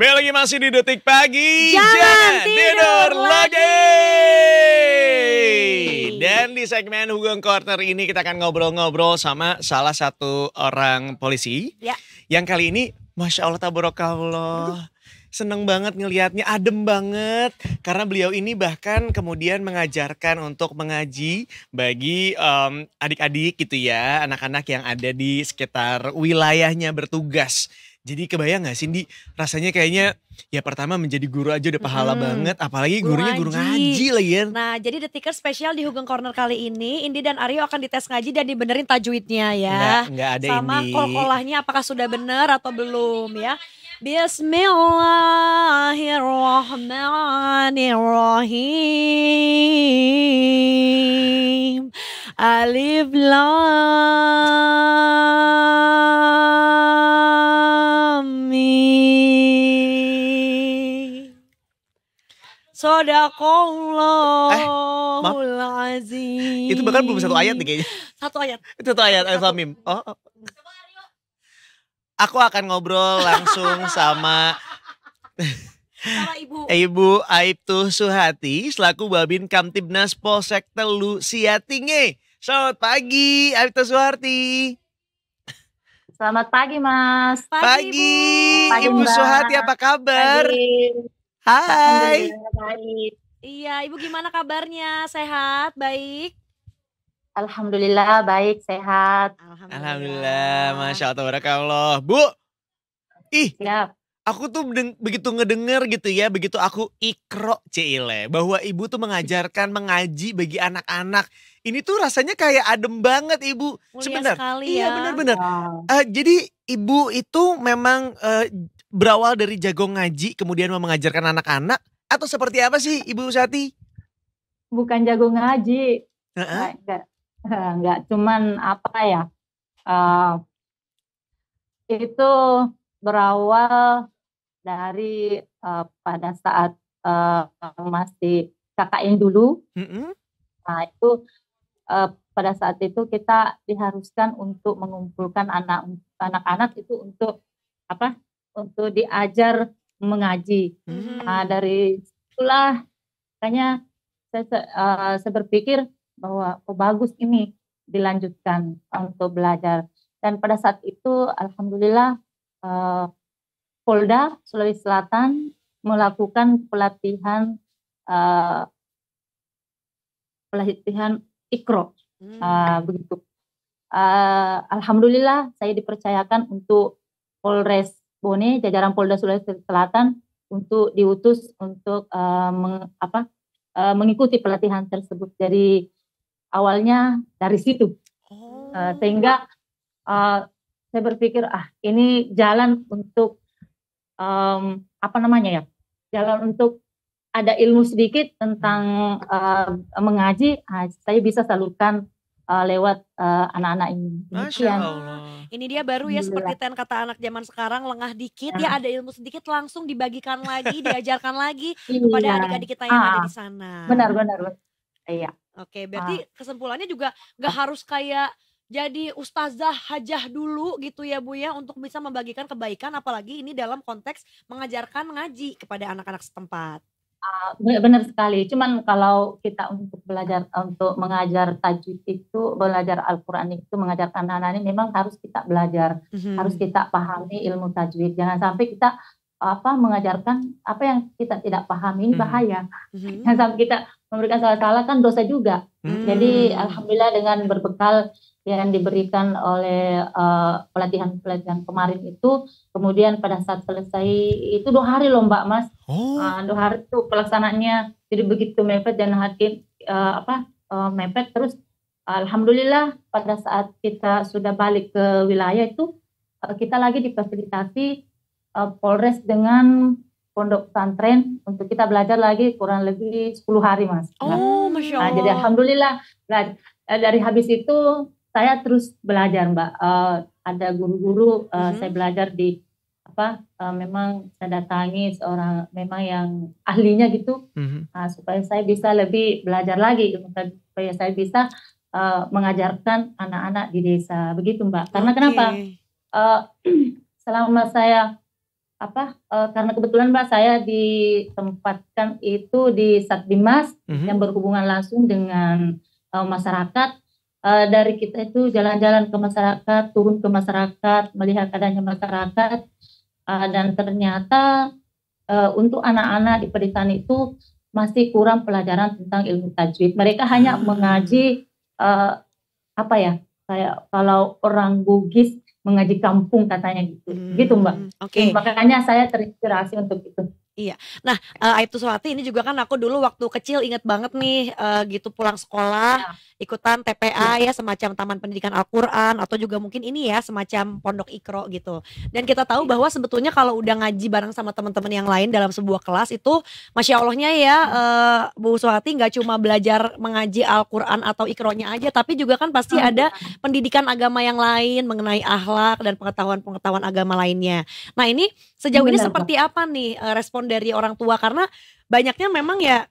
Kembali lagi masih di Detik Pagi. Jangan tidur lagi. Dan di segmen Hugeng Corner ini kita akan ngobrol-ngobrol sama salah satu orang polisi. Ya. Yang kali ini Masya Allah tabarakallah. Seneng banget ngelihatnya, adem banget. Karena beliau ini bahkan kemudian mengajarkan untuk mengaji bagi adik-adik gitu ya. Anak-anak yang ada di sekitar wilayahnya bertugas. Jadi kebayang gak Cindy, rasanya kayaknya ya pertama menjadi guru aja udah pahala banget. Apalagi gurunya guru ngaji lagi kan. Nah jadi Detikers spesial di Hugeng Corner kali ini, Indi dan Aryo akan dites ngaji dan dibenerin tajwidnya ya. Enggak ada sama ini. kol-kolahnya apakah sudah benar atau belum ya. Bismillahirrahmanirrahim. Alif Lam Mim. Shadaqallahul azim. Itu bahkan belum satu ayat nih kayaknya. Satu ayat. Itu satu ayat Alif Lam Mim. Oh. Aku akan ngobrol langsung sama Ibu Aibtu Suhati selaku Babin Kamtibnas Polsek Telu Siatinge. Selamat pagi Aibtu Suharti. Selamat pagi Mas. Pagi Ibu. Ibu Suhati, apa kabar? Pagi. Hai. Baik. Iya, Ibu gimana kabarnya? Sehat? Baik? Alhamdulillah baik, sehat. Alhamdulillah, Masya Allah tabarakallah. Bu, Siap. aku tuh begitu ngedenger gitu ya, begitu aku ikro Cile, bahwa ibu tuh mengajarkan mengaji bagi anak-anak. Ini tuh rasanya kayak adem banget ibu. Mulia Sebentar. sekali Iya ya. benar-benar. Wow. Jadi ibu itu memang berawal dari jago ngaji kemudian mau mengajarkan anak-anak atau seperti apa sih Ibu Sati? Bukan jago ngaji. Heeh. Enggak, cuman apa ya? Itu berawal dari pada saat masih KKN dulu. Mm-mm. Nah itu pada saat itu kita diharuskan untuk mengumpulkan anak-anak itu untuk apa? Untuk diajar mengaji. Nah dari itulah kayaknya saya berpikir bahwa bagus ini dilanjutkan untuk belajar. Dan pada saat itu alhamdulillah Polda Sulawesi Selatan melakukan pelatihan Iqro. Begitu. Alhamdulillah saya dipercayakan untuk Polres Bone, jajaran Polda Sulawesi Selatan untuk diutus untuk mengikuti pelatihan tersebut. Dari awalnya dari situ, sehingga saya berpikir ini jalan untuk jalan untuk ada ilmu sedikit tentang mengaji, saya bisa salurkan lewat anak-anak ini. Masya Allah. Ini dia baru ya, seperti kata anak zaman sekarang, lengah dikit ya, ada ilmu sedikit langsung dibagikan lagi, diajarkan lagi kepada adik-adik kita yang ada di sana. Benar. Iya. Oke, berarti kesimpulannya juga gak harus kayak jadi ustazah hajah dulu gitu ya Bu ya, untuk bisa membagikan kebaikan, apalagi ini dalam konteks mengajarkan ngaji kepada anak-anak setempat. Benar sekali. Cuman kalau kita untuk belajar, untuk mengajar tajwid itu, belajar Al-Quran itu, mengajarkan anak-anak ini memang harus kita belajar, harus kita pahami ilmu tajwid. Jangan sampai kita mengajarkan apa yang kita tidak pahami, ini bahaya. Jangan sampai kita memberikan salah-salah, kan dosa juga. Jadi alhamdulillah dengan berbekal yang diberikan oleh pelatihan kemarin itu, kemudian pada saat selesai itu 2 hari loh Mbak Mas, 2 hari itu pelaksanaannya, jadi begitu mepet dan hakim mepet terus. Alhamdulillah pada saat kita sudah balik ke wilayah itu, kita lagi difasilitasi Polres dengan pondok pesantren untuk kita belajar lagi kurang lebih 10 hari Mas. Masya Allah. Jadi alhamdulillah dari habis itu saya terus belajar Mbak. Ada guru-guru saya belajar di memang saya datangi seorang memang yang ahlinya gitu, supaya saya bisa lebih belajar lagi, supaya saya bisa mengajarkan anak-anak di desa begitu Mbak. Karena kenapa? Selama saya karena kebetulan Mbak saya ditempatkan itu di Satbimas yang berhubungan langsung dengan masyarakat. Dari kita itu jalan-jalan ke masyarakat, turun ke masyarakat, melihat adanya masyarakat, dan ternyata untuk anak-anak di pedesaan itu masih kurang pelajaran tentang ilmu tajwid. Mereka hanya mengaji kayak kalau orang Bugis mengaji kampung katanya gitu Mbak. Oke. Makanya saya terinspirasi untuk itu. Iya. Nah, Aibtu Suwati ini juga kan aku dulu waktu kecil inget banget nih gitu pulang sekolah ikutan TPA ya, semacam Taman Pendidikan Al-Qur'an atau juga mungkin ini ya semacam Pondok Iqra gitu. Dan kita tahu bahwa sebetulnya kalau udah ngaji bareng sama teman-teman yang lain dalam sebuah kelas itu Masya Allahnya ya Bu Suwati nggak cuma belajar mengaji Al-Qur'an atau Iqra'nya aja, tapi juga kan pasti ada pendidikan agama yang lain mengenai akhlak dan pengetahuan-pengetahuan agama lainnya. Nah ini sejauh ini seperti apa nih respon dari orang tua? Karena banyaknya memang ya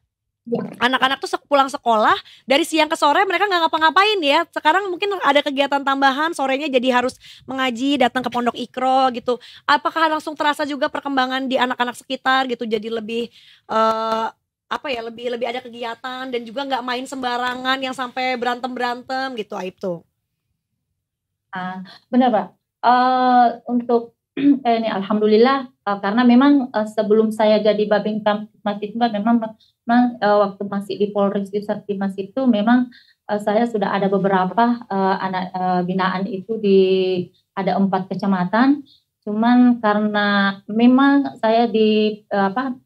anak-anak tuh pulang sekolah dari siang ke sore mereka nggak ngapa-ngapain ya. Sekarang mungkin ada kegiatan tambahan sorenya jadi harus mengaji, datang ke Pondok Iqra gitu. Apakah langsung terasa juga perkembangan di anak-anak sekitar gitu, jadi lebih lebih ada kegiatan dan juga nggak main sembarangan yang sampai berantem-berantem gitu, Aibtu? Benar Pak. Untuk ini alhamdulillah karena memang sebelum saya jadi Babin Kamtibmas itu memang waktu masih di Polres Satbimas itu memang saya sudah ada beberapa anak binaan itu ada 4 kecamatan. Cuman karena memang saya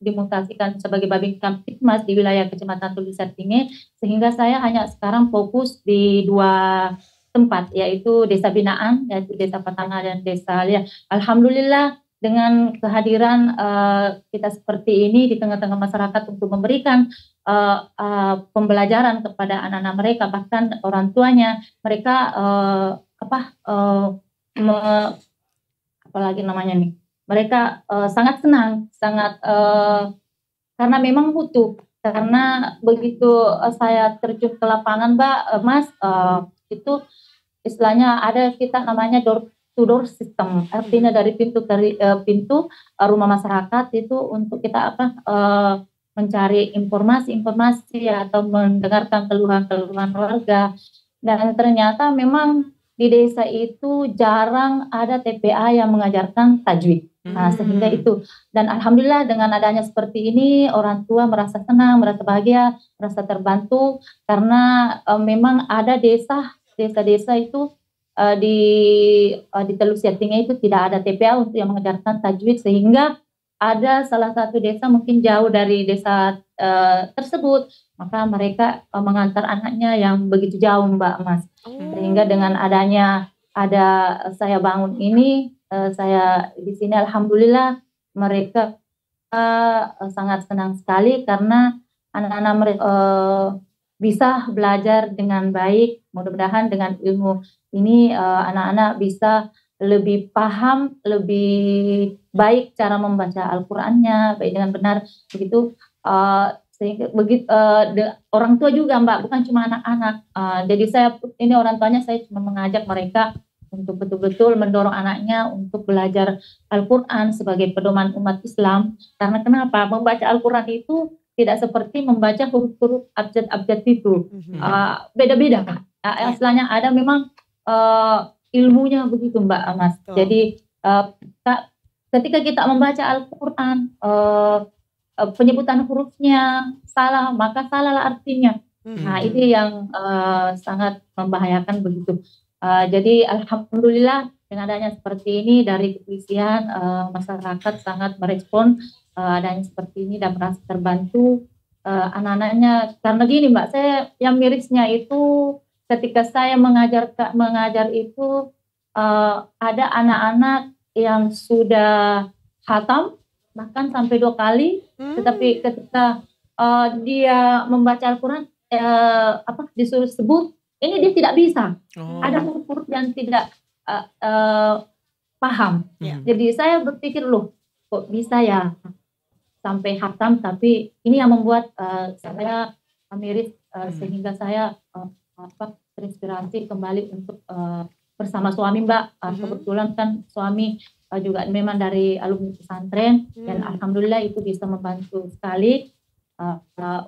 dimutasikan sebagai Babin Kamtibmas di wilayah Kecamatan Tulisertinge, sehingga saya hanya sekarang fokus di 2 tempat, yaitu desa binaan, yaitu desa Patanga dan desa Lia. Alhamdulillah dengan kehadiran kita seperti ini di tengah-tengah masyarakat untuk memberikan pembelajaran kepada anak-anak mereka, bahkan orang tuanya, mereka mereka sangat senang, sangat karena memang butuh. Karena begitu saya terjun ke lapangan Mas, itu istilahnya ada kita namanya door to door system, artinya dari pintu ke pintu rumah masyarakat itu untuk kita mencari informasi atau mendengarkan keluhan-keluhan warga. Dan ternyata memang di desa itu jarang ada TPA yang mengajarkan tajwid. Sehingga itu, dan alhamdulillah dengan adanya seperti ini orang tua merasa senang, merasa bahagia, merasa terbantu karena memang ada desa-desa itu di Teluk Siatinge itu tidak ada TPA untuk yang mengajarkan tajwid, sehingga ada salah satu desa mungkin jauh dari desa tersebut, maka mereka mengantar anaknya yang begitu jauh Mas. Sehingga dengan adanya saya bangun ini, saya di sini alhamdulillah mereka sangat senang sekali karena anak-anak mereka bisa belajar dengan baik. Mudah-mudahan dengan ilmu ini anak-anak bisa lebih paham, lebih baik cara membaca Al-Qur'annya, baik dengan benar begitu. Sehingga begitu orang tua juga Mbak, bukan cuma anak-anak. Jadi ini orang tuanya saya cuma mengajak mereka untuk betul-betul mendorong anaknya untuk belajar Al-Qur'an sebagai pedoman umat Islam. Karena kenapa? Membaca Al-Qur'an itu tidak seperti membaca huruf-huruf abjad-abjad itu. Beda-beda kan. Istilahnya ada memang ilmunya begitu Mbak Mas. Jadi ketika kita membaca Al-Qur'an penyebutan hurufnya salah, maka salahlah artinya. Nah, ini yang sangat membahayakan begitu. Jadi alhamdulillah dengan adanya seperti ini dari kepolisian, masyarakat sangat merespon adanya seperti ini dan merasa terbantu anak-anaknya. Karena gini Mbak, saya yang mirisnya itu ketika saya mengajar itu ada anak-anak yang sudah khatam bahkan sampai 2 kali, tetapi ketika dia membaca Al-Qur'an disuruh sebut, ini dia tidak bisa. Ada huruf-huruf yang tidak paham. Jadi saya berpikir loh, kok bisa ya sampai khatam, tapi ini yang membuat saya miris, sehingga saya terinspirasi kembali untuk bersama suami Mbak. Kebetulan kan suami juga memang dari alumni pesantren dan alhamdulillah itu bisa membantu sekali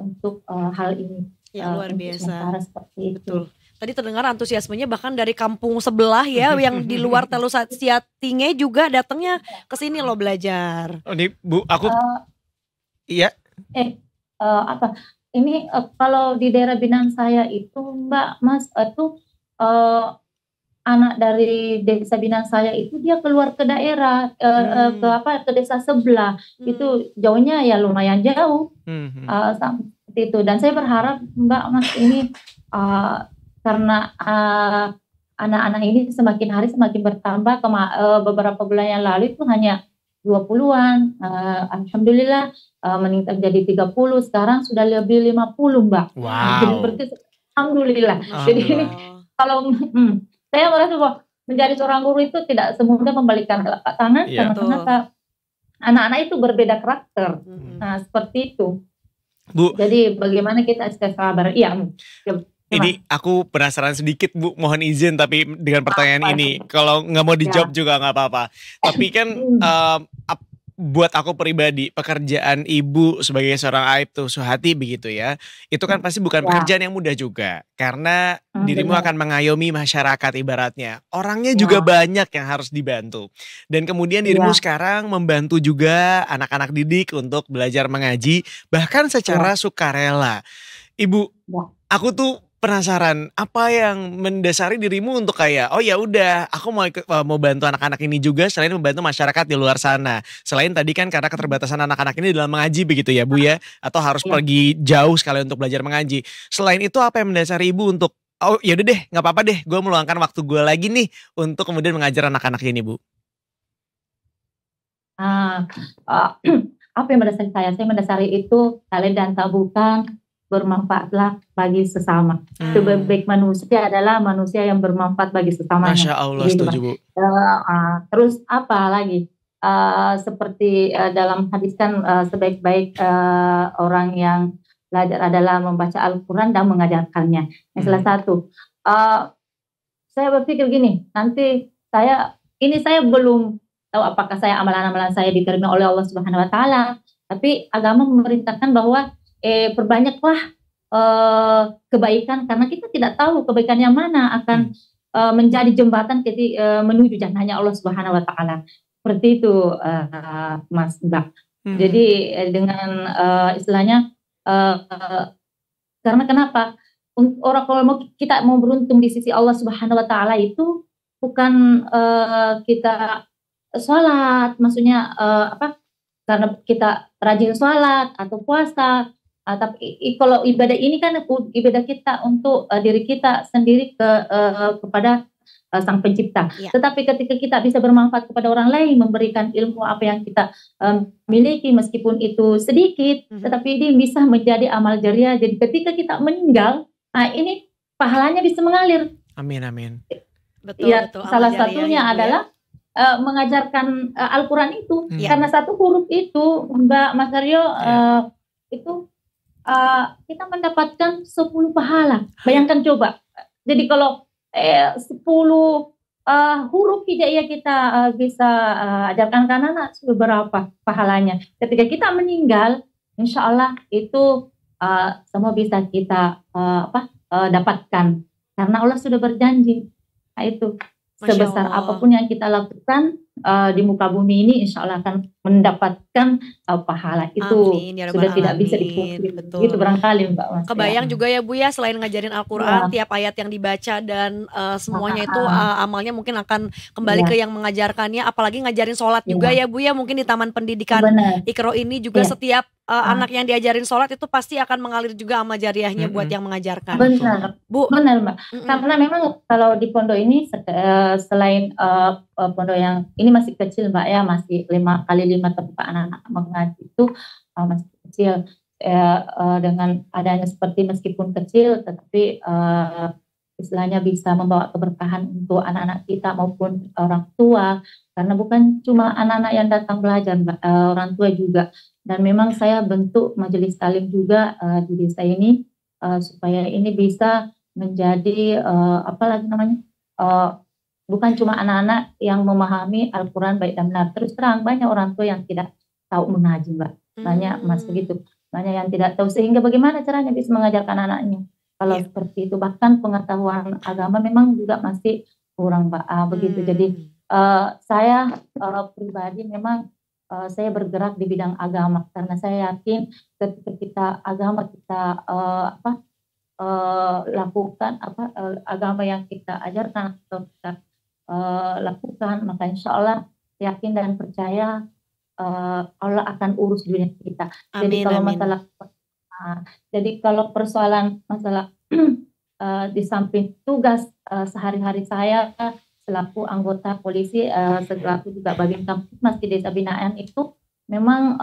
untuk hal ini. Ya luar Untuk biasa. sementara seperti itu. Betul. Tadi terdengar antusiasmenya bahkan dari kampung sebelah ya yang di luar Telu Siatinge juga datangnya ke sini loh belajar. Oh, ini Bu, aku iya. Apa? Ini kalau di daerah binaan saya itu Mbak Mas itu anak dari desa binaan saya itu dia keluar ke daerah ke desa sebelah. Itu jauhnya ya lumayan jauh. Seperti itu. Dan saya berharap Mbak Mas ini karena anak-anak ini semakin hari semakin bertambah. Beberapa bulan yang lalu itu hanya 20-an, alhamdulillah meningkat jadi 30, sekarang sudah lebih 50 Mbak. Wow. Jadi berarti alhamdulillah. Jadi ini kalau saya merasa bahwa menjadi seorang guru itu tidak semudah membalikan telapak tangan, karena ternyata anak-anak itu berbeda karakter. Nah seperti itu. Bu. Jadi bagaimana kita sabar? Iya. Ini aku penasaran sedikit Bu, mohon izin tapi dengan pertanyaan ini. Kalau nggak mau dijawab juga nggak apa-apa. Tapi kan buat aku pribadi, pekerjaan ibu sebagai seorang Aibtu Suhati begitu ya, itu kan pasti bukan pekerjaan yang mudah juga. Karena dirimu akan mengayomi masyarakat ibaratnya. Orangnya juga banyak yang harus dibantu. Dan kemudian dirimu sekarang membantu juga anak-anak didik untuk belajar mengaji, bahkan secara sukarela. Ibu, aku tuh penasaran apa yang mendasari dirimu untuk kayak oh ya udah aku mau bantu anak-anak ini juga selain membantu masyarakat di luar sana. Selain tadi kan karena keterbatasan anak-anak ini dalam mengaji begitu ya Bu ya, atau harus pergi jauh sekali untuk belajar mengaji. Selain itu apa yang mendasari Ibu untuk oh ya udah deh nggak apa-apa deh gue meluangkan waktu gue lagi nih untuk kemudian mengajar anak-anak ini Bu? Apa yang mendasari saya mendasari itu talent dan tabukan bermanfaatlah bagi sesama. Sebaik manusia adalah manusia yang bermanfaat bagi sesamanya. Masya Allah, setuju Bu. Terus apa lagi? Seperti dalam hadis kan sebaik-baik orang yang belajar adalah membaca Al-Quran dan mengajarkannya. Yang salah satu. Saya berpikir gini, nanti saya belum tahu apakah amalan-amalan saya diterima oleh Allah Subhanahu Wa Taala. Tapi agama memerintahkan bahwa perbanyaklah kebaikan, karena kita tidak tahu kebaikan yang mana akan menjadi jembatan menuju jannahnya Allah Subhanahu Wa Taala. Seperti itu Mas Mbak. Jadi dengan istilahnya karena kenapa orang kalau kita mau beruntung di sisi Allah Subhanahu Wa Taala itu bukan kita sholat, maksudnya karena kita rajin sholat atau puasa. Tapi kalau ibadah ini kan ibadah kita untuk diri kita sendiri kepada Sang Pencipta. Tetapi ketika kita bisa bermanfaat kepada orang lain, memberikan ilmu apa yang kita miliki meskipun itu sedikit, tetapi ini bisa menjadi amal jariah. Jadi ketika kita meninggal, ini pahalanya bisa mengalir. Amin amin. Betul, ya, betul. Salah satunya adalah mengajarkan Al-Quran itu, karena satu huruf itu Mbak Mas Aryo itu kita mendapatkan 10 pahala. Bayangkan coba. Jadi kalau 10 huruf hijaiyah kita bisa ajarkan ke anak-anak, berapa pahalanya. Ketika kita meninggal, insya Allah itu semua bisa kita dapatkan. Karena Allah sudah berjanji. Nah itu, sebesar apapun yang kita lakukan di muka bumi ini, insya Allah akan mendapatkan pahala itu. Amin, ya sudah Rabbal tidak bisa Alamin. dipungkiri. Betul. Gitu barangkali Mbak Mas. Kebayang juga ya Bu ya, selain ngajarin Al-Quran, tiap ayat yang dibaca dan semuanya itu amalnya mungkin akan kembali ke yang mengajarkannya. Apalagi ngajarin sholat juga ya Bu ya, mungkin di Taman Pendidikan Iqro ini juga setiap anak yang diajarin sholat itu pasti akan mengalir juga amal jariahnya buat yang mengajarkan. Benar, Bu. Benar Mbak. Karena memang kalau di pondok ini selain pondok yang ini masih kecil Mbak ya, masih 5x5 tempat anak-anak mengaji itu masih kecil. Dengan adanya seperti meskipun kecil, tetapi istilahnya bisa membawa keberkahan untuk anak-anak kita maupun orang tua. Karena bukan cuma anak-anak yang datang belajar, orang tua juga. Dan memang saya bentuk majelis talim juga di desa ini supaya ini bisa menjadi bukan cuma anak-anak yang memahami Al-Quran baik dan benar. Terus terang banyak orang tua yang tidak tahu mengaji, Mbak. Banyak Mas begitu. Banyak yang tidak tahu, sehingga bagaimana caranya bisa mengajarkan anaknya. Kalau seperti itu, bahkan pengetahuan agama memang juga masih kurang, Mbak. Begitu. Jadi saya pribadi memang saya bergerak di bidang agama karena saya yakin ketika kita agama kita lakukan agama yang kita ajarkan atau kita lakukan, maka insya Allah yakin dan percaya Allah akan urus dunia kita. Jadi kalau masalah jadi kalau persoalan masalah di samping tugas sehari-hari saya selaku anggota polisi, selaku juga Babin Kamtipmas di Desa Binaan itu memang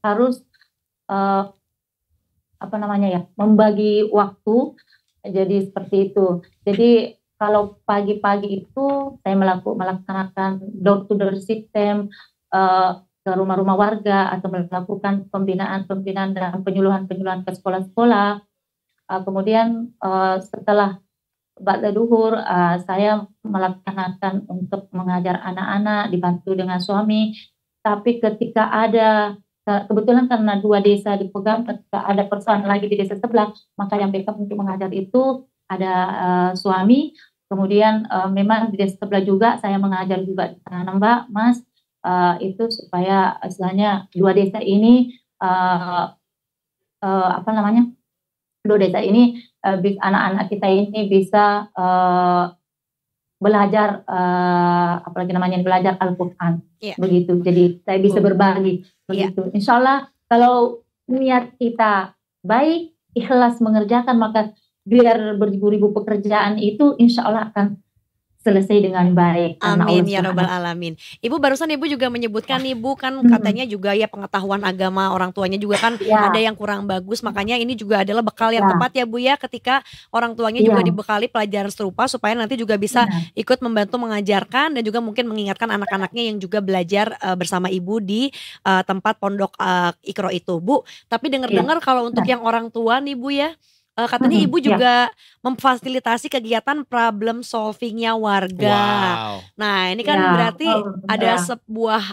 harus membagi waktu. Jadi seperti itu. Jadi kalau pagi-pagi itu saya melaksanakan door to door system ke rumah-rumah warga atau melakukan pembinaan dan penyuluhan ke sekolah-sekolah. Kemudian setelah ba'da duhur saya melaksanakan untuk mengajar anak-anak dibantu dengan suami. Tapi ketika ada kebetulan karena 2 desa dipegang, ketika ada persoalan lagi di desa sebelah, maka yang backup untuk mengajar itu ada suami. Kemudian memang di desa sebelah juga saya mengajar juga di sana, Mbak, Mas, itu supaya istilahnya 2 desa ini anak-anak kita ini bisa belajar belajar Al-Quran, begitu. Jadi saya bisa berbagi, begitu. Insya Allah kalau niat kita baik, ikhlas mengerjakan, maka biar beribu-ribu pekerjaan itu insya Allah akan selesai dengan baik. Amin ya robbal alamin. Ibu barusan Ibu juga menyebutkan Ibu kan katanya juga ya pengetahuan agama orang tuanya juga kan ada yang kurang bagus, makanya ini juga adalah bekal yang tepat ya Bu ya, ketika orang tuanya juga dibekali pelajaran serupa supaya nanti juga bisa ikut membantu mengajarkan dan juga mungkin mengingatkan anak-anaknya yang juga belajar bersama Ibu di tempat pondok Iqra itu, Bu. Tapi dengar-dengar kalau untuk yang orang tua nih Bu ya, katanya Ibu juga memfasilitasi kegiatan problem solvingnya warga. Wow. Nah ini kan berarti ada sebuah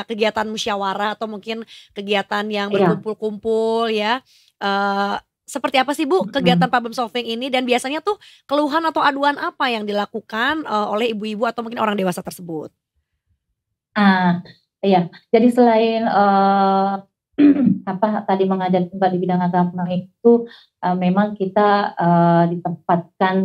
kegiatan musyawarah atau mungkin kegiatan yang berkumpul-kumpul ya. Seperti apa sih Bu kegiatan problem solving ini, dan biasanya tuh keluhan atau aduan apa yang dilakukan oleh ibu-ibu atau mungkin orang dewasa tersebut? Jadi selain tadi mengajar Mbak di bidang agama itu memang kita ditempatkan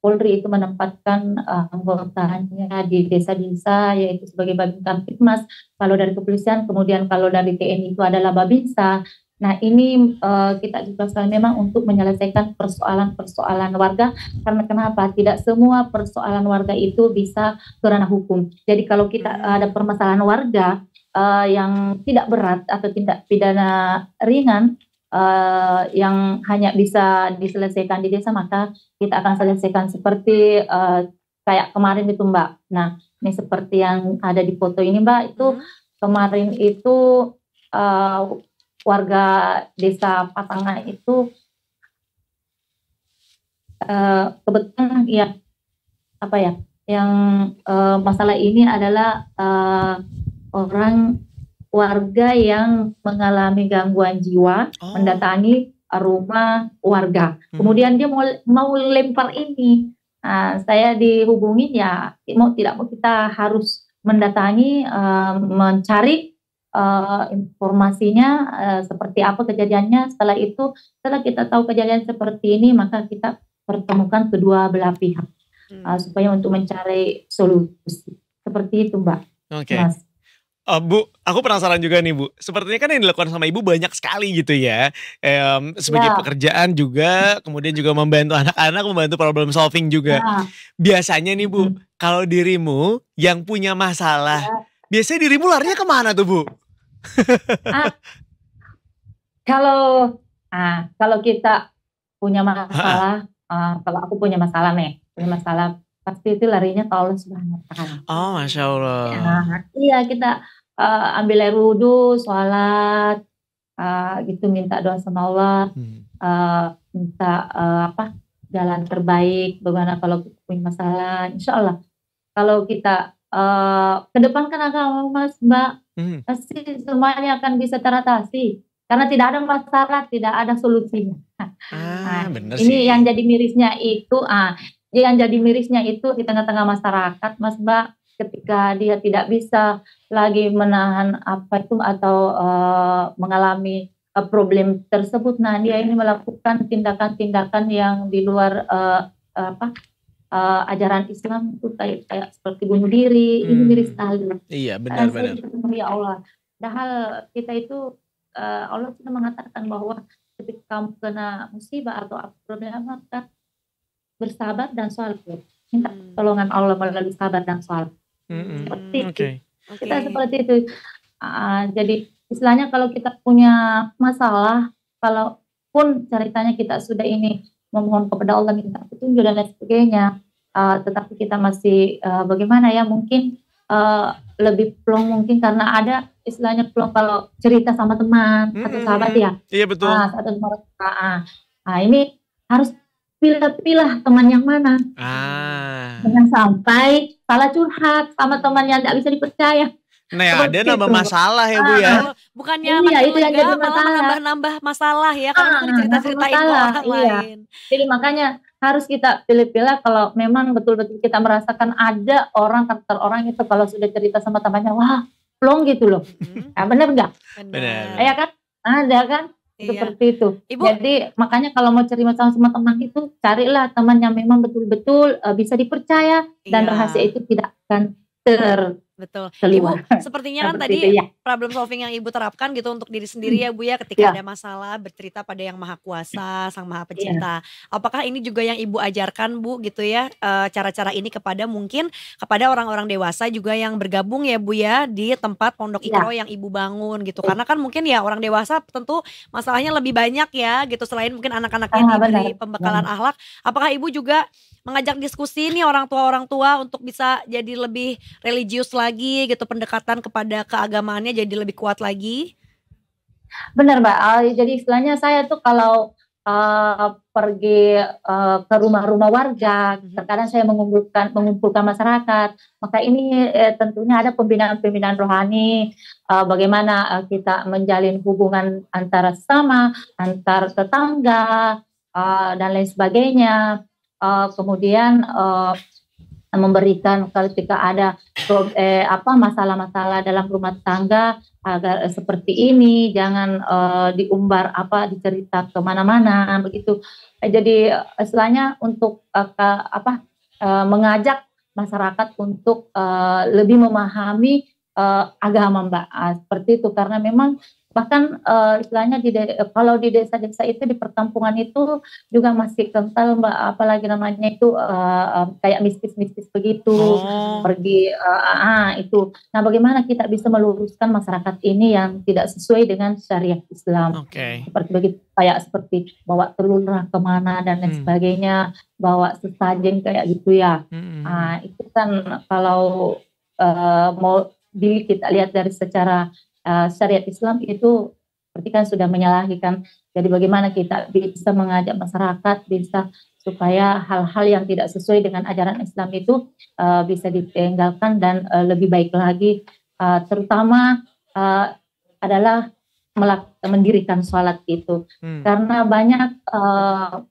Polri itu menempatkan anggotanya di desa-desa yaitu sebagai Babin Kamtipmas. Kalau dari kepolisian, kemudian kalau dari TNI itu adalah Babinsa. Nah ini kita juga memang untuk menyelesaikan persoalan-persoalan warga, karena kenapa? Tidak semua persoalan warga itu bisa ke ranah hukum. Jadi kalau kita ada permasalahan warga yang tidak berat atau tindak pidana ringan yang hanya bisa diselesaikan di desa, maka kita akan selesaikan seperti kayak kemarin itu Mbak. Nah ini seperti yang ada di foto ini Mbak, itu kemarin itu warga desa Patanga itu kebetulan yang masalah ini adalah orang warga yang mengalami gangguan jiwa mendatangi rumah warga. Kemudian dia mau lempar ini. Saya dihubungin mau tidak mau kita harus mendatangi mencari informasinya seperti apa kejadiannya. Setelah kita tahu kejadian seperti ini, maka kita pertemukan kedua belah pihak supaya untuk mencari solusi. Seperti itu Mbak. Oke. Bu, aku penasaran juga nih Bu. Sepertinya kan yang dilakukan sama Ibu banyak sekali gitu ya. Sebagai pekerjaan juga, kemudian juga membantu anak-anak, membantu problem solving juga. Biasanya nih Bu, kalau dirimu yang punya masalah, biasanya dirimu larinya kemana tuh Bu? Kalau kita punya masalah, kalau aku punya masalah pasti itu larinya ke Allah Subhanahu wa Ta'ala. Oh, Masya Allah. Iya, kita ambil air wudhu, sholat, minta doa sama Allah, minta jalan terbaik. Bagaimana kalau kita punya masalah, insya Allah kalau kita kedepankan agama Mas Mbak, pasti semuanya akan bisa teratasi. Karena tidak ada masalah, tidak ada solusinya. Nah, Bener ini sih. yang jadi mirisnya itu, di tengah-tengah masyarakat, Mas Mbak, ketika dia tidak bisa lagi menahan apa itu atau mengalami problem tersebut, nah dia ini melakukan tindakan-tindakan yang di luar ajaran Islam itu kayak seperti bunuh diri, ini miris sekali. Iya, Saya benar-benar. ya Allah, padahal kita itu Allah sudah mengatakan bahwa ketika kamu kena musibah atau apa problem, maka bersabar dan sholat. Minta pertolongan Allah melalui sabar dan sholat. Seperti itu. Oke. Kita seperti itu. Jadi istilahnya kalau kita punya masalah, kalaupun ceritanya kita sudah ini memohon kepada Allah minta petunjuk dan lain sebagainya, tetapi kita masih bagaimana ya, mungkin lebih plong mungkin karena ada istilahnya plong kalau cerita sama teman atau sahabat ya. Iya betul. Ini harus pilih-pilih teman yang mana. Jangan sampai salah curhat sama teman yang tidak bisa dipercaya. Nah yang ada nambah masalah ya Bu ya. Bukannya itu yang jadi masalah. nambah masalah ya, karena itu cerita-ceritain ke orang lain. Jadi makanya harus kita pilih-pilih kalau memang betul-betul kita merasakan ada karakter orang itu kalau sudah cerita sama temannya, wah plong gitu loh. Benar nggak? Benar. Ya kan? Ada kan? Seperti itu. Ibu, jadi makanya kalau mau cerita sama teman itu, carilah teman yang memang betul-betul bisa dipercaya dan rahasia itu tidak akan betul. keluar. Ibu, sepertinya kan tadi problem solving yang Ibu terapkan gitu untuk diri sendiri ya Bu ya, ketika ada masalah bercerita pada Yang Maha Kuasa, Sang Maha Pencipta. Apakah ini juga yang Ibu ajarkan Bu gitu ya, cara-cara ini kepada orang-orang dewasa juga yang bergabung ya Bu ya di tempat Pondok Iqra yang Ibu bangun gitu. Karena kan mungkin ya orang dewasa tentu masalahnya lebih banyak ya gitu, selain mungkin anak-anaknya diberi pembekalan akhlak. Apakah Ibu juga mengajak diskusi nih orang tua untuk bisa jadi lebih religius lagi gitu, pendekatan kepada keagamaannya jadi lebih kuat lagi? Benar Mbak, jadi istilahnya saya tuh kalau pergi ke rumah-rumah warga, terkadang saya mengumpulkan masyarakat, maka ini tentunya ada pembinaan rohani, bagaimana kita menjalin hubungan antara sesama, antar tetangga, dan lain sebagainya. Kemudian memberikan ketika ada masalah-masalah dalam rumah tangga agar seperti ini jangan diumbar dicerita kemana-mana begitu. Jadi istilahnya untuk mengajak masyarakat untuk lebih memahami agama Mbak, seperti itu karena memang bahkan istilahnya kalau di desa-desa itu di perkampungan itu juga masih kental Mbak, apalagi namanya itu kayak mistis-mistis begitu, pergi itu. Nah bagaimana kita bisa meluruskan masyarakat ini yang tidak sesuai dengan syariat Islam, seperti begitu, kayak seperti bawa telur kemana dan lain sebagainya, bawa sesajen kayak gitu ya. Itu kan kalau mau kita lihat dari secara syariat Islam itu berarti kan sudah menyalahi kan. Jadi bagaimana kita bisa mengajak masyarakat bisa supaya hal-hal yang tidak sesuai dengan ajaran Islam itu bisa ditinggalkan dan lebih baik lagi, terutama adalah mendirikan sholat itu. Karena banyak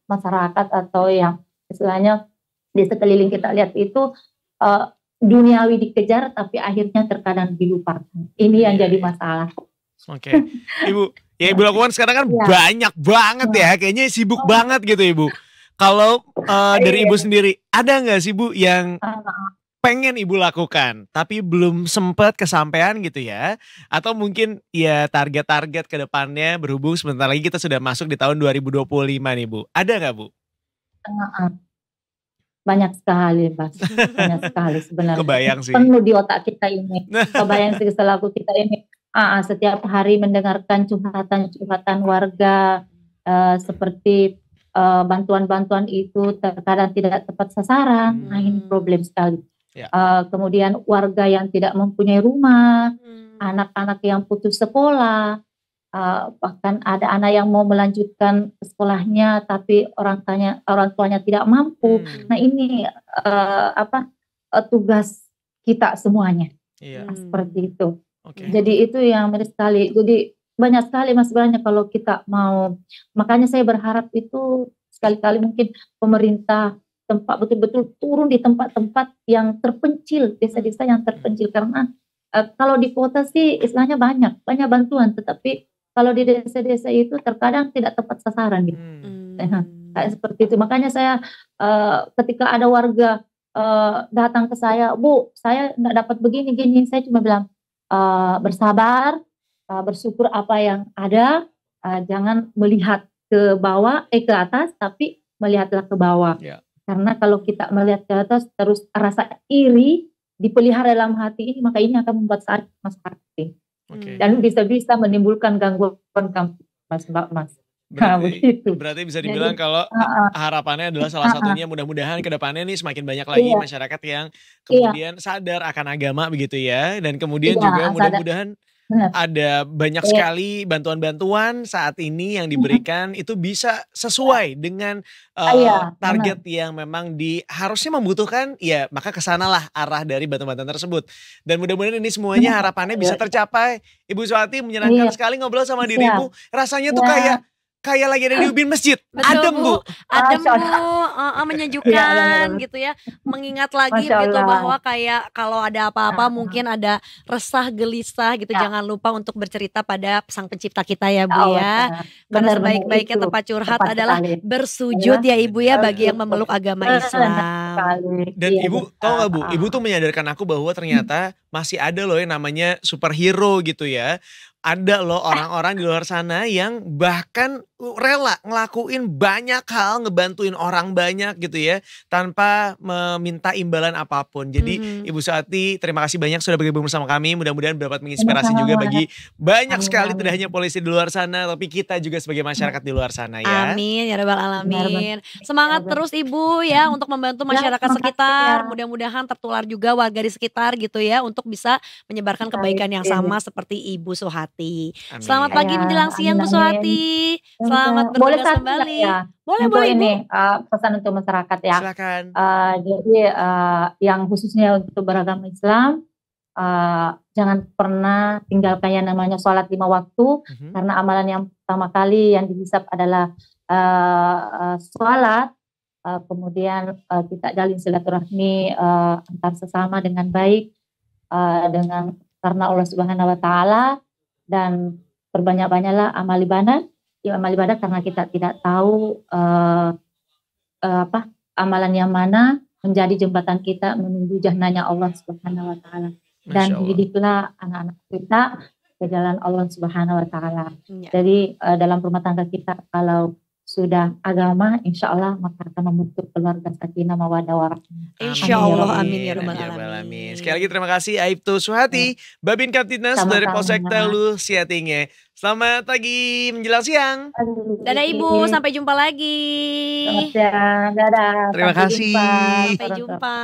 masyarakat atau yang istilahnya di sekeliling kita lihat itu duniawi dikejar tapi akhirnya terkadang dilupakan. Ini yang jadi masalah. Ibu, yang Ibu lakukan sekarang kan banyak banget ya, kayaknya sibuk banget gitu Ibu. Kalau dari Ibu sendiri, ada nggak sih Bu yang pengen Ibu lakukan tapi belum sempat kesampaian gitu ya? Atau mungkin ya target-target ke depannya berhubung sebentar lagi kita sudah masuk di tahun 2025 nih Bu. Ada nggak Bu? Banyak sekali Mas, banyak sekali sebenarnya. Kebayang sih. Penuh di otak kita ini, kebayang sih selaku kita ini setiap hari mendengarkan curhatan warga, seperti bantuan-bantuan itu terkadang tidak tepat sasaran. Nah ini problem sekali. Kemudian warga yang tidak mempunyai rumah, anak-anak yang putus sekolah, bahkan ada anak yang mau melanjutkan sekolahnya tapi orang tuanya tidak mampu. Nah ini tugas kita semuanya. Iya. Nah, seperti itu. Oke. Jadi itu yang menarik sekali. Jadi banyak sekali Mas sebenarnya kalau kita mau. Makanya saya berharap itu sekali-kali mungkin pemerintah tempat betul-betul turun di tempat-tempat yang terpencil, desa-desa yang terpencil, karena kalau di kota sih istilahnya banyak bantuan, tetapi kalau di desa-desa itu terkadang tidak tepat sasaran gitu. Kayak seperti itu. Makanya saya ketika ada warga datang ke saya, Bu, saya nggak dapat begini-gini, saya cuma bilang bersabar, bersyukur apa yang ada, jangan melihat ke bawah, ke atas, tapi melihatlah ke bawah. Yeah. Karena kalau kita melihat ke atas terus rasa iri dipelihara dalam hati ini, maka ini akan membuat sakit masyarakat. Okay. Dan bisa menimbulkan gangguan Mas. Berarti bisa dibilang kalau harapannya adalah salah satunya mudah-mudahan ke depannya nih semakin banyak lagi masyarakat yang kemudian sadar akan agama begitu ya. Dan kemudian juga mudah-mudahan ada banyak sekali bantuan-bantuan saat ini yang diberikan itu bisa sesuai dengan target yang memang harusnya membutuhkan, ya maka kesanalah arah dari bantuan-bantuan tersebut. Dan mudah-mudahan ini semuanya harapannya bisa tercapai. Ibu Suhati, menyenangkan sekali ngobrol sama dirimu. Rasanya tuh kayak lagi ada di ubin masjid. Betul, adem Bu. Adem Bu, menyejukkan gitu ya. Mengingat lagi gitu bahwa kayak kalau ada apa-apa mungkin ada resah gelisah gitu. Jangan lupa untuk bercerita pada Sang Pencipta kita ya Bu ya. Karena sebaik-baiknya tempat curhat adalah bersujud ya Ibu ya bagi yang memeluk agama Islam. Dan Ibu tahu gak Bu, Ibu tuh menyadarkan aku bahwa ternyata masih ada loh yang namanya superhero gitu ya. Ada loh orang-orang di luar sana yang bahkan rela ngelakuin banyak hal, ngebantuin orang banyak gitu ya, tanpa meminta imbalan apapun. Jadi Ibu Suhati, terima kasih banyak sudah bergabung bersama kami. Mudah-mudahan dapat menginspirasi juga bagi banyak sekali, tidak hanya polisi di luar sana, tapi kita juga sebagai masyarakat di luar sana ya. Amin ya rabbal alamin. Semangat terus Ibu ya untuk membantu masyarakat sekitar. Mudah-mudahan tertular juga warga di sekitar gitu ya, untuk bisa menyebarkan kebaikan yang sama seperti Ibu Suhati. Amin. Selamat pagi menjelang siang Bu Suhati. Selamat bertugas kembali. Ya. Boleh ini pesan untuk masyarakat ya. Silakan. Jadi yang khususnya untuk beragama Islam, jangan pernah tinggalkan yang namanya sholat 5 waktu, karena amalan yang pertama kali yang dihisab adalah sholat. Kemudian kita jalin silaturahmi antar sesama dengan baik, karena Allah Subhanahu Wa Taala. Dan berbanyak-banyaklah amal ibadah karena kita tidak tahu amalan yang mana menjadi jembatan kita menuju jannahnya Allah Subhanahu Wa Taala. Dan didiklah anak-anak kita ke jalan Allah Subhanahu Wa Taala. Jadi dalam rumah tangga kita kalau sudah agama, insya Allah maka akan membentuk keluarga sakinah mawaddah warahmah. Insya Allah, amin ya rabbal alamin. Sekali lagi terima kasih Aibtu Suhati, Babin Kaptidnas dari Polsek Telu Siatinge. Selamat pagi menjelang siang. Dadah Ibu, sampai jumpa lagi. Selamat siang, dadah. Terima kasih. Sampai jumpa.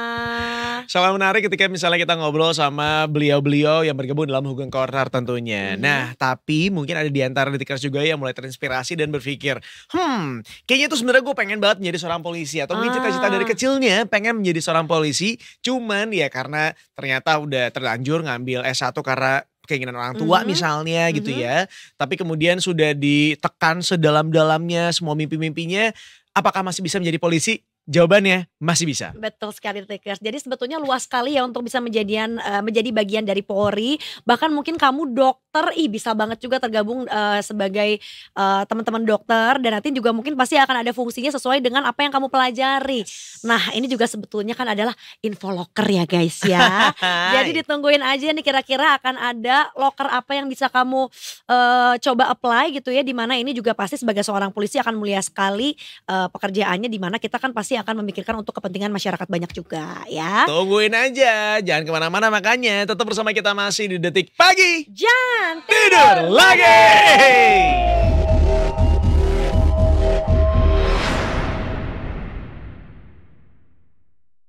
Sangat menarik ketika misalnya kita ngobrol sama beliau-beliau yang bergabung dalam Hugeng Corner tentunya. Nah, tapi mungkin ada di antara detikers juga yang mulai terinspirasi dan berpikir, kayaknya tuh sebenarnya gue pengen banget menjadi seorang polisi. Atau mungkin cita-cita dari kecilnya pengen menjadi seorang polisi. Cuman ya karena ternyata udah terlanjur ngambil S1 karena keinginan orang tua misalnya gitu ya. Tapi kemudian sudah ditekan sedalam-dalamnya semua mimpi-mimpinya. Apakah masih bisa menjadi polisi? Jawabannya masih bisa. Betul sekali Tikers. Jadi sebetulnya luas sekali ya untuk bisa menjadi bagian dari Polri. Bahkan mungkin kamu dokter, bisa banget juga tergabung sebagai teman-teman dokter. Dan nanti juga mungkin pasti akan ada fungsinya sesuai dengan apa yang kamu pelajari. Nah ini juga sebetulnya kan adalah info locker ya guys ya. Jadi ditungguin aja nih kira-kira akan ada locker apa yang bisa kamu coba apply gitu ya. Dimana ini juga pasti sebagai seorang polisi akan mulia sekali pekerjaannya. Dimana kita kan pasti akan memikirkan untuk kepentingan masyarakat banyak juga ya. Tungguin aja, jangan kemana-mana makanya tetap bersama kita masih di Detik Pagi. Jangan tidur lagi.